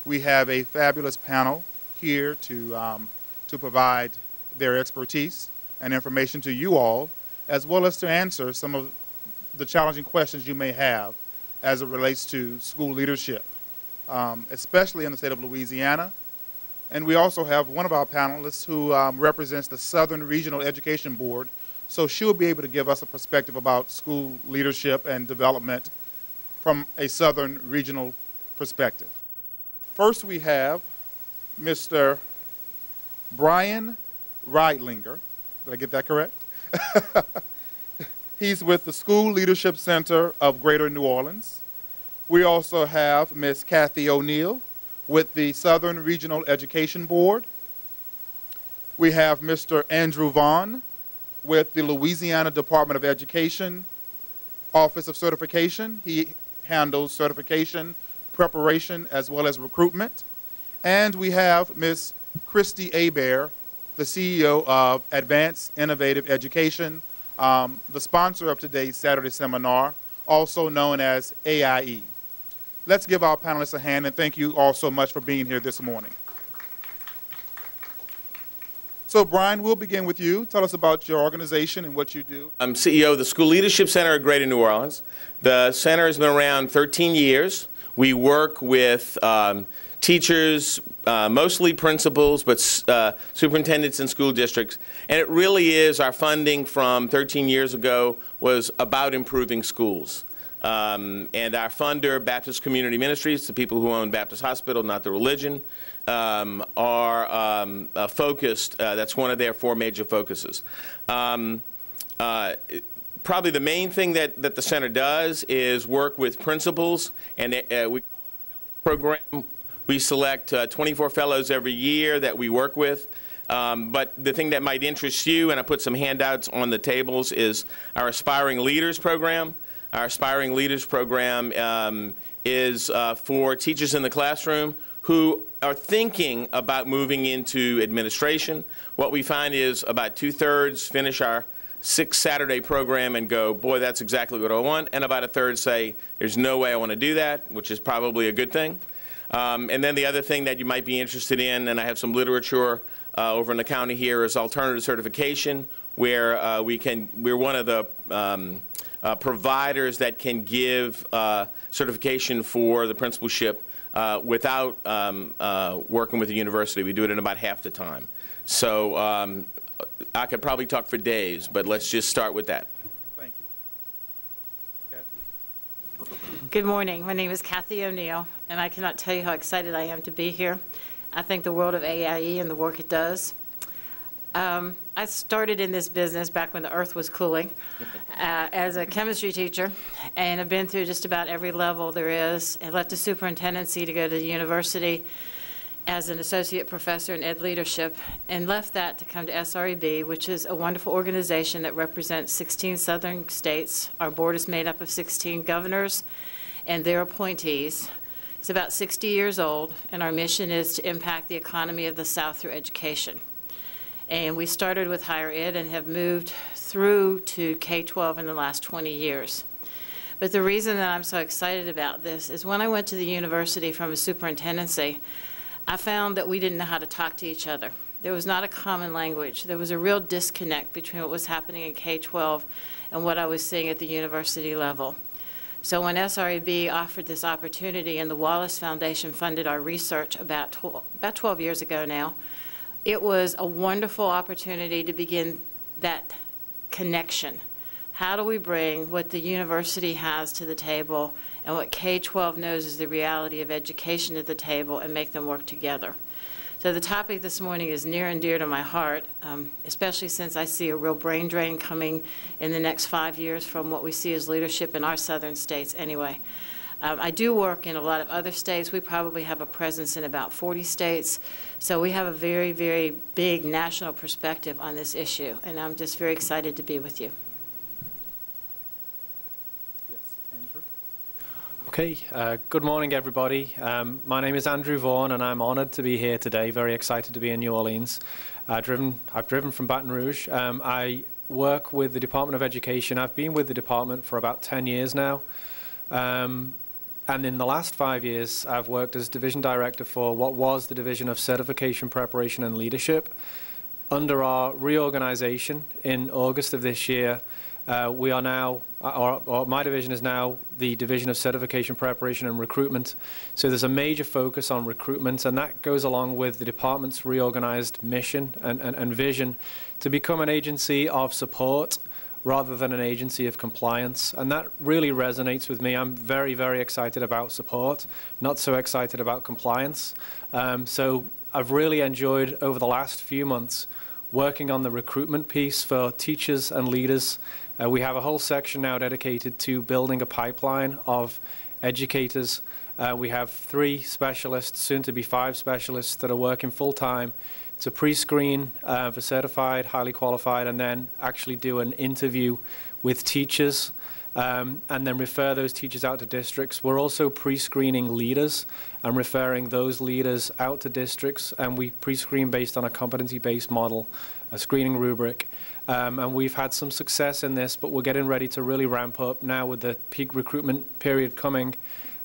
We have a fabulous panel here to provide their expertise and information to you all, as well as to answer some of the challenging questions you may have as it relates to school leadership, especially in the state of Louisiana. And we also have one of our panelists who represents the Southern Regional Education Board, so she'll be able to give us a perspective about school leadership and development from a Southern regional perspective. First, we have Mr. Brian Reidlinger. Did I get that correct? He's with the School Leadership Center of Greater New Orleans. We also have Ms. Kathy ONeill with the Southern Regional Education Board. We have Mr. Andrew Vaughn with the Louisiana Department of Education Office of Certification. He handles certification, preparation, as well as recruitment. And we have Ms. Christy Bear, the CEO of Advanced Innovative Education, the sponsor of today's Saturday seminar, also known as AIE. Let's give our panelists a hand, and thank you all so much for being here this morning. So, Brian, we'll begin with you. Tell us about your organization and what you do. I'm CEO of the School Leadership Center of Greater New Orleans. The center has been around 13 years. We work with teachers, mostly principals, but superintendents in school districts. And it really is, our funding from 13 years ago was about improving schools. And our funder, Baptist Community Ministries, the people who own Baptist Hospital, not the religion, are focused. That's one of their 4 major focuses. Probably the main thing that the center does is work with principals, and we program. We select 24 fellows every year that we work with. But the thing that might interest you, and I put some handouts on the tables, is our Aspiring Leaders program. Our Aspiring Leaders program is for teachers in the classroom who are thinking about moving into administration. What we find is about 2/3 finish our 6 Saturday program and go, boy, that's exactly what I want. And about 1/3 say, there's no way I want to do that, which is probably a good thing. And then the other thing that you might be interested in, and I have some literature over in the county here, is alternative certification, where we're one of the providers that can give certification for the principalship without working with the university. We do it in about half the time. So I could probably talk for days, but let's just start with that. Thank you. Kathy? Good morning. My name is Kathy ONeill, and I cannot tell you how excited I am to be here. I think the world of AIE and the work it does. I started in this business back when the earth was cooling as a chemistry teacher, and I've been through just about every level there is. I left the superintendency to go to the university as an associate professor in ed leadership, and left that to come to SREB, which is a wonderful organization that represents 16 southern states. Our board is made up of 16 governors and their appointees. It's about 60 years old, and our mission is to impact the economy of the South through education. And we started with higher ed and have moved through to K-12 in the last 20 years. But the reason that I'm so excited about this is when I went to the university from a superintendency, I found that we didn't know how to talk to each other. There was not a common language. There was a real disconnect between what was happening in K-12 and what I was seeing at the university level. So when SREB offered this opportunity and the Wallace Foundation funded our research about 12 years ago now, it was a wonderful opportunity to begin that connection. How do we bring what the university has to the table and what K-12 knows is the reality of education to the table and make them work together? So the topic this morning is near and dear to my heart, especially since I see a real brain drain coming in the next 5 years from what we see as leadership in our southern states anyway. I do work in a lot of other states. We probably have a presence in about 40 states. So we have a very, very big national perspective on this issue, and I'm just very excited to be with you. Yes, Andrew? Okay, good morning, everybody. My name is Andrew Vaughn, and I'm honored to be here today, very excited to be in New Orleans. I've driven from Baton Rouge. I work with the Department of Education. I've been with the department for about 10 years now. And in the last 5 years, I've worked as division director for what was the Division of Certification, Preparation and Leadership. Under our reorganization in August of this year, we are now, or my division is now the Division of Certification, Preparation and Recruitment. So there's a major focus on recruitment, and that goes along with the department's reorganized mission and vision to become an agency of support rather than an agency of compliance. And that really resonates with me. I'm very, very excited about support, not so excited about compliance. So I've really enjoyed over the last few months working on the recruitment piece for teachers and leaders. We have a whole section now dedicated to building a pipeline of educators. We have 3 specialists, soon to be 5 specialists, that are working full-time to pre-screen for certified, highly qualified, and then actually do an interview with teachers and then refer those teachers out to districts. We're also pre-screening leaders and referring those leaders out to districts, and we pre-screen based on a competency-based model, a screening rubric. And we've had some success in this, but we're getting ready to really ramp up now with the peak recruitment period coming,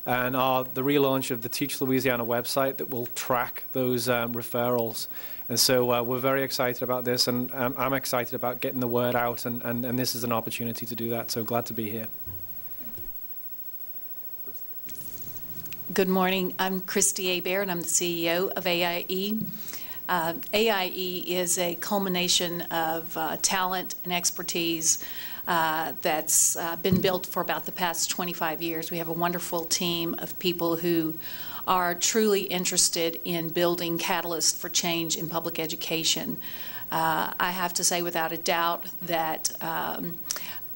and the relaunch of the Teach Louisiana website that will track those referrals. And so we're very excited about this, and I'm excited about getting the word out, and this is an opportunity to do that, so glad to be here. Good morning. I'm Christy Bear, and I'm the CEO of AIE. AIE is a culmination of talent and expertise that's been built for about the past 25 years. We have a wonderful team of people who are truly interested in building catalysts for change in public education. I have to say without a doubt that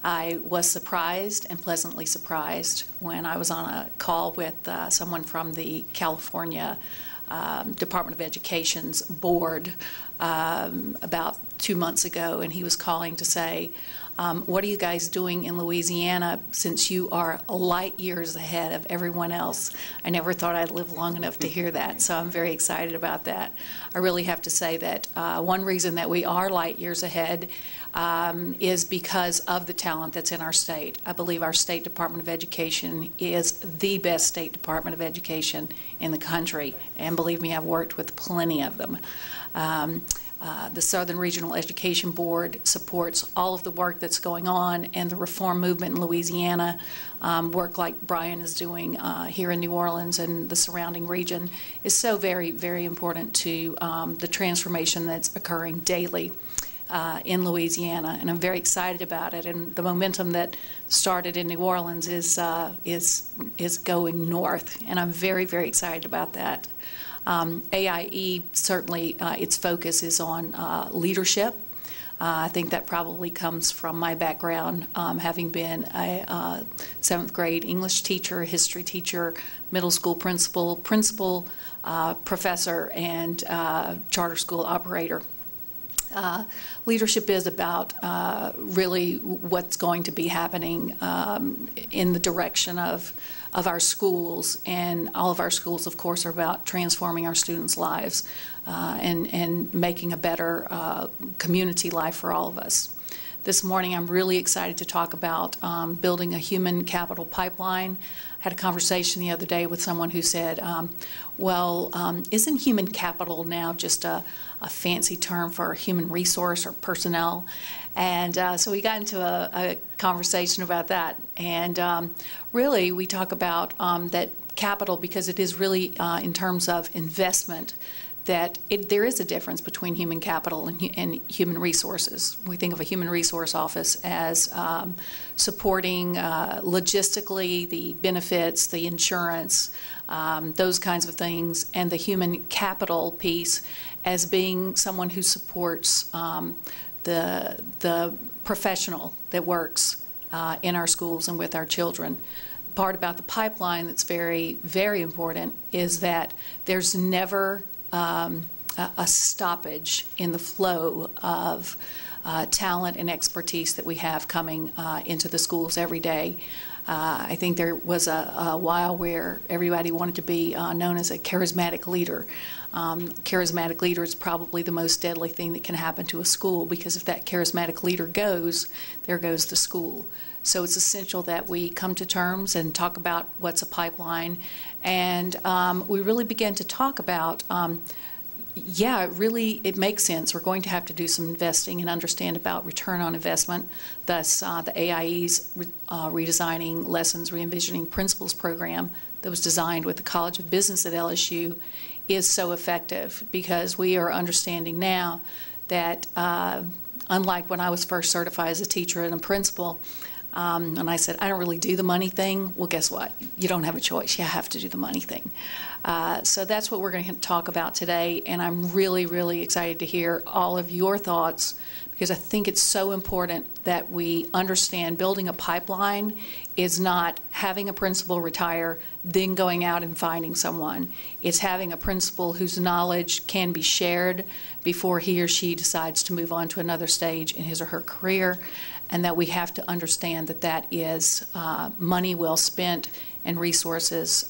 I was surprised and pleasantly surprised when I was on a call with someone from the California Department of Education's board about 2 months ago, and he was calling to say, what are you guys doing in Louisiana since you are light years ahead of everyone else? I never thought I'd live long enough to hear that, so I'm very excited about that. I really have to say that one reason that we are light years ahead is because of the talent that's in our state. I believe our State Department of Education is the best State Department of Education in the country, and believe me, I've worked with plenty of them. The Southern Regional Education Board supports all of the work that's going on, and the reform movement in Louisiana, work like Brian is doing here in New Orleans and the surrounding region, is so very, very important to the transformation that's occurring daily in Louisiana, and I'm very excited about it. And the momentum that started in New Orleans is going north, and I'm very, very excited about that. AIE, certainly its focus is on leadership. I think that probably comes from my background, having been a 7th grade English teacher, history teacher, middle school principal, professor, and charter school operator. Leadership is about really what's going to be happening in the direction of our schools, and all of our schools, of course, are about transforming our students' lives and making a better community life for all of us. This morning, I'm really excited to talk about building a human capital pipeline. I had a conversation the other day with someone who said, isn't human capital now just a fancy term for human resource or personnel? And so we got into a conversation about that. And really, we talk about that capital because it is really in terms of investment, that there is a difference between human capital and human resources. We think of a human resource office as supporting logistically the benefits, the insurance, those kinds of things, and the human capital piece as being someone who supports the professional that works in our schools and with our children. Part about the pipeline that's very, very important is that there's never a stoppage in the flow of talent and expertise that we have coming into the schools every day. I think there was a while where everybody wanted to be known as a charismatic leader. Charismatic leader is probably the most deadly thing that can happen to a school, because if that charismatic leader goes, there goes the school. So it's essential that we come to terms and talk about what's a pipeline. And we really begin to talk about, yeah, it makes sense. We're going to have to do some investing and understand about return on investment. Thus, the AIE's Redesigning Lessons, Re-envisioning Principles program that was designed with the College of Business at LSU is so effective, because we are understanding now that unlike when I was first certified as a teacher and a principal, and I said, I don't really do the money thing. Well, guess what? You don't have a choice. You have to do the money thing. So that's what we're going to talk about today, and I'm really, really excited to hear all of your thoughts, because I think it's so important that we understand building a pipeline is not having a principal retire, then going out and finding someone. It's having a principal whose knowledge can be shared before he or she decides to move on to another stage in his or her career, and that we have to understand that that is money well spent and resources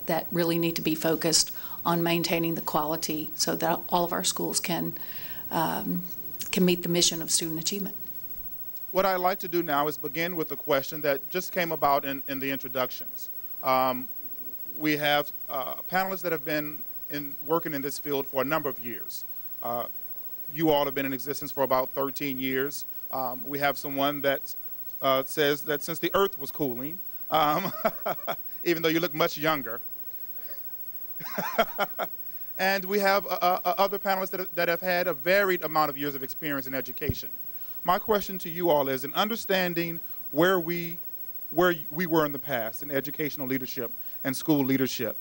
that really need to be focused on maintaining the quality so that all of our schools can meet the mission of student achievement. What I'd like to do now is begin with a question that just came about in the introductions. We have panelists that have been working in this field for a number of years. You all have been in existence for about 13 years. We have someone that says that since the earth was cooling, even though you look much younger. And we have other panelists that have had a varied amount of years of experience in education. My question to you all is, in understanding where we were in the past in educational leadership and school leadership,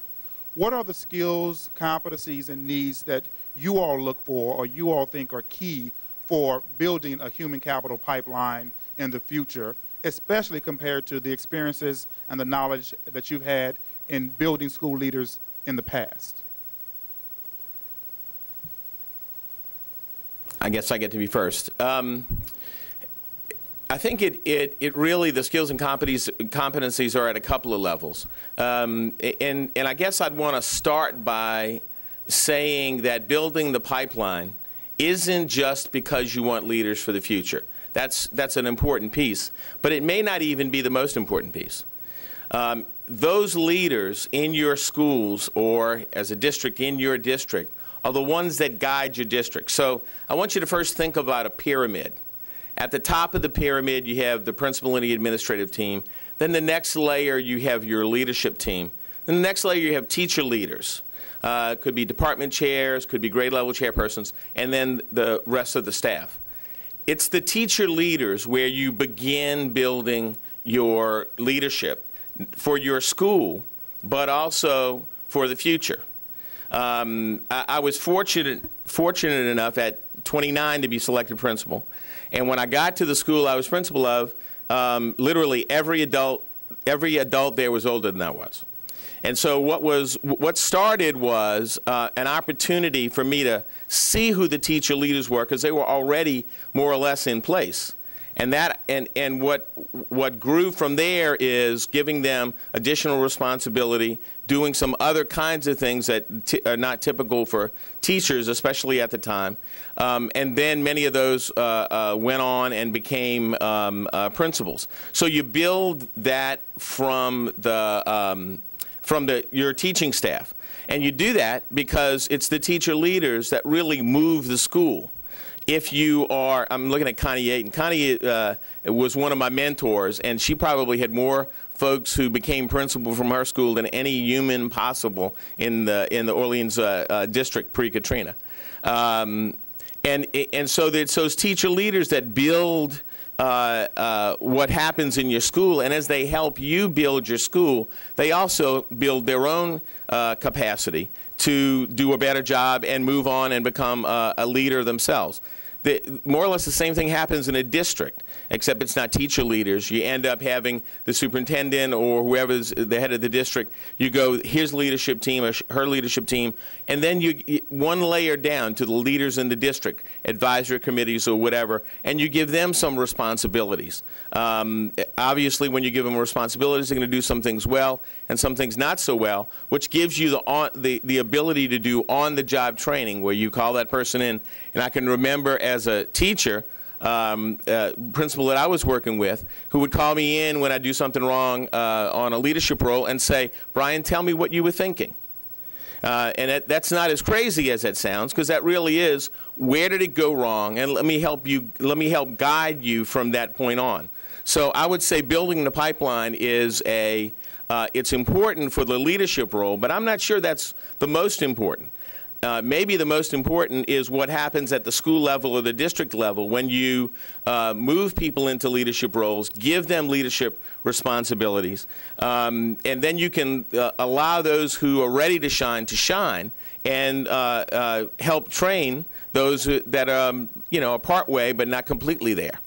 what are the skills, competencies, and needs that you all look for or you all think are key for building a human capital pipeline in the future, especially compared to the experiences and the knowledge that you've had in building school leaders in the past? I guess I get to be first. I think it really, the skills and competencies are at a couple of levels. And I guess I'd want to start by saying that building the pipeline isn't just because you want leaders for the future. That's an important piece, but it may not even be the most important piece. Those leaders in your schools or as a district in your district are the ones that guide your district. So I want you to first think about a pyramid. At the top of the pyramid, you have the principal and the administrative team. Then the next layer, you have your leadership team. Then the next layer, you have teacher leaders. Could be department chairs, could be grade level chairpersons, and then the rest of the staff. It's the teacher leaders where you begin building your leadership for your school, but also for the future. I was fortunate enough at 29 to be selected principal, and when I got to the school I was principal of, literally every adult there was older than I was. And so what started was an opportunity for me to see who the teacher leaders were, because they were already more or less in place. And what grew from there is giving them additional responsibility, doing some other kinds of things that are not typical for teachers, especially at the time. And then many of those went on and became principals. So you build that from your teaching staff. And you do that because it's the teacher leaders that really move the school. If you are, I'm looking at Connie Yaten. Connie was one of my mentors, and she probably had more folks who became principal from her school than any human possible in the Orleans district pre-Katrina. And so it's those teacher leaders that build what happens in your school, and as they help you build your school, they also build their own capacity to do a better job and move on and become a leader themselves. More or less the same thing happens in a district, except it's not teacher leaders. You end up having the superintendent or whoever's the head of the district. You go, his leadership team or her leadership team, and then you one layer down to the leaders in the district, advisory committees or whatever, and you give them some responsibilities. Obviously, when you give them responsibilities, they're going to do some things well and some things not so well, which gives you the ability to do on-the-job training, where you call that person in. And I can remember as a teacher, principal that I was working with, who would call me in when I do something wrong on a leadership role and say, Brian, tell me what you were thinking. And that's not as crazy as that sounds, because that really is, where did it go wrong? And let me help help guide you from that point on. So I would say building the pipeline is it's important for the leadership role, but I'm not sure that's the most important. Maybe the most important is what happens at the school level or the district level when you move people into leadership roles, give them leadership responsibilities, and then you can allow those who are ready to shine, and help train those that are part way but not completely there.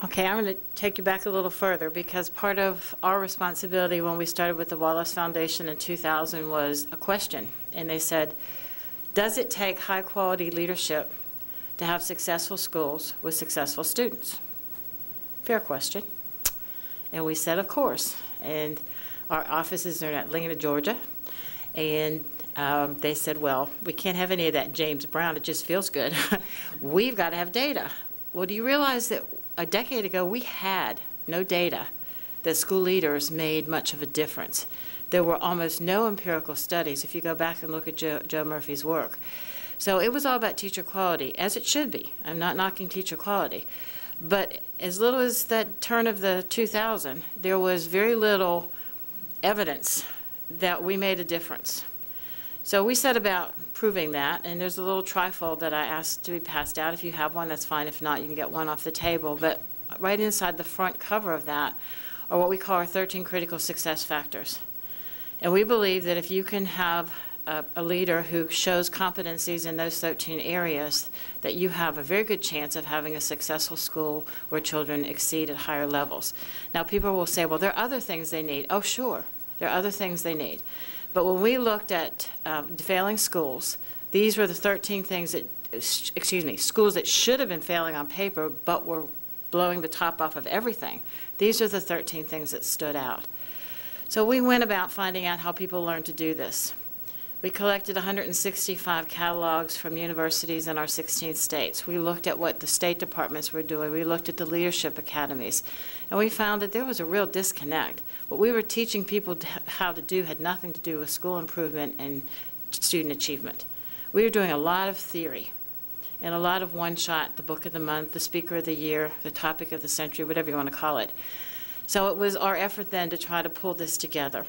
Okay, I'm going to take you back a little further, because part of our responsibility when we started with the Wallace Foundation in 2000 was a question. And they said, does it take high-quality leadership to have successful schools with successful students? Fair question. And we said, of course. And our offices are in Atlanta, Georgia. And they said, well, we can't have any of that James Brown. It just feels good. We've got to have data. Well, do you realize that a decade ago, we had no data that school leaders made much of a difference? There were almost no empirical studies if you go back and look at Joe Murphy's work. So it was all about teacher quality, as it should be. I'm not knocking teacher quality. But as little as that turn of the 2000, there was very little evidence that we made a difference. So we set about proving that, and there's a little trifold that I asked to be passed out. If you have one, that's fine. If not, you can get one off the table. But right inside the front cover of that are what we call our 13 critical success factors. And we believe that if you can have a leader who shows competencies in those 13 areas, that you have a very good chance of having a successful school where children exceed at higher levels. Now, people will say, well, there are other things they need. Oh, sure, there are other things they need. But when we looked at failing schools, these were the 13 things that, schools that should have been failing on paper but were blowing the top off of everything. These are the 13 things that stood out. So we went about finding out how people learn to do this. We collected 165 catalogs from universities in our 16 states. We looked at what the state departments were doing. We looked at the leadership academies. And we found that there was a real disconnect. What we were teaching people how to do had nothing to do with school improvement and student achievement. We were doing a lot of theory and a lot of one-shot, the book of the month, the speaker of the year, the topic of the century, whatever you want to call it. So it was our effort then to try to pull this together.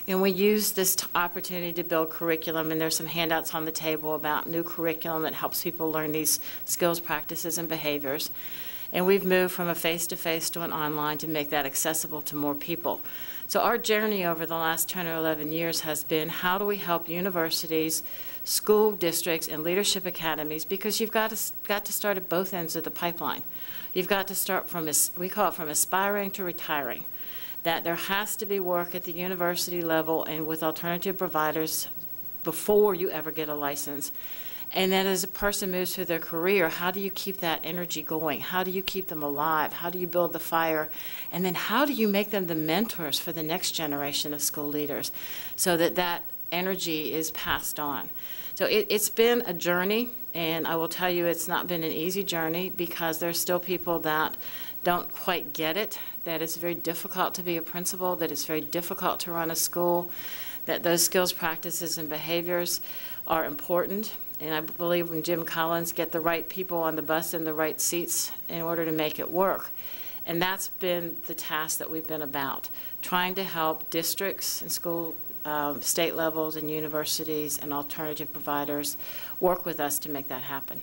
And we used this opportunity to build curriculum, and there's some handouts on the table about new curriculum that helps people learn these skills, practices, and behaviors. And we've moved from a face-to-face to an online to make that accessible to more people. So our journey over the last 10 or 11 years has been, how do we help universities, school districts, and leadership academies, because you've got to start at both ends of the pipeline. You've got to start from, we call it from aspiring to retiring. That there has to be work at the university level and with alternative providers before you ever get a license. And then as a person moves through their career, how do you keep that energy going? How do you keep them alive? How do you build the fire? And then how do you make them the mentors for the next generation of school leaders so that that energy is passed on? So it's been a journey, and I will tell you it's not been an easy journey, because there's still people that don't quite get it, that it's very difficult to be a principal, that it's very difficult to run a school, that those skills, practices, and behaviors are important. And I believe when Jim Collins get the right people on the bus in the right seats in order to make it work. And that's been the task that we've been about, trying to help districts and school state levels and universities and alternative providers work with us to make that happen.